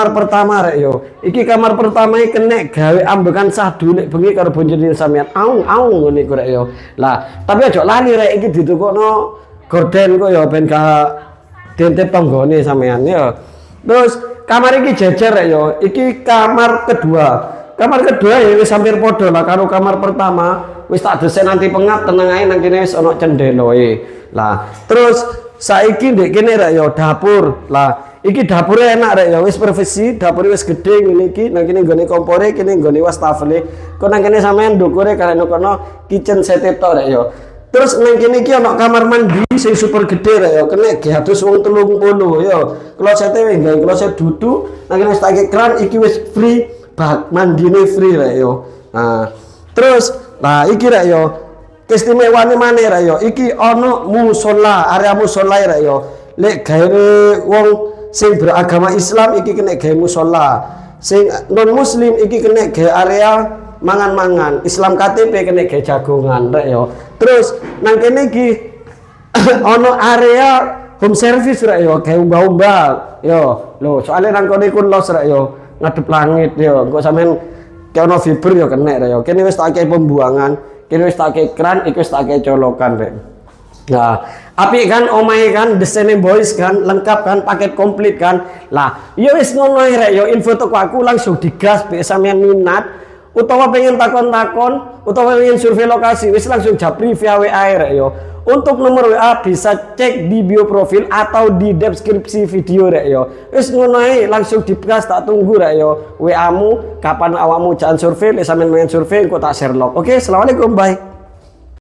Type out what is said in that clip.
kamar pertama rek yo. Iki kamar pertama iki kena gawe ambekan sadu nek bengi karo boncone sampean. Aung ngene iku rek yo. Lah, tapi aja lali rek iki ditukokno gorden kok ya ben ka dentep tanggane sampean ya. Terus kamar iki jejer rek yo. Iki kamar kedua. Kamar kedua ya wis hampir padha lah karo kamar pertama. Wis tak desain nanti pengap tenang ae nang kene wis ana cendeloe. Lah, terus saiki ndek kene rek yo dapur. Lah, iki dapure enak rek ya wis privasi, dapure wis gedhe ngene iki, nang kene nggone kompore, kene nggone wastafele. Kok nang kene sampean ndukure karo kono kitchen set tok rek ya. Terus nang kene iki ana kamar mandi sing super gedhe rek ya, kene diatus wong 30 ya. Klosete wis gawe kloset dudu, nang kene wis tak kran iki wis free, bak mandine free rek ya. Nah, terus nah iki rek ya keistimewaane maneh rek ya, iki ana musola, area musola rek ya. Lek gawe wong sing beragama Islam iki kena gawe musola, sing non muslim iki kena gawe area mangan-mangan, Islam KTP kena gawe jagongan rek yo. Terus nang kene iki ono area home service rek yo, gawe umbal-umbal yo. Lho, soalnya nang kene kun los rek yo, ngadep langit yo. Engko sampean kayak ono fiber yo kena rek yo. Kene wis tak kae pembuangan, kene wis tak kae kran, iki wis tak kae colokan rek. Nah, apik kan omahe kan desainnya boys kan lengkap kan paket komplit kan. Lah, ya wis ngono rek yo info teko aku langsung digas be sampean minat utawa pengen takon-takon utawa pengen survei lokasi wis langsung japri via WA rek yo. Untuk nomor WA bisa cek di bio profil atau di deskripsi video rek yo. Wis ngono ae langsung digas tak tunggu rek yo. WA-mu kapan awakmu jangan survei, lek sampean pengen survei engko tak share log. Oke, assalamualaikum, bye.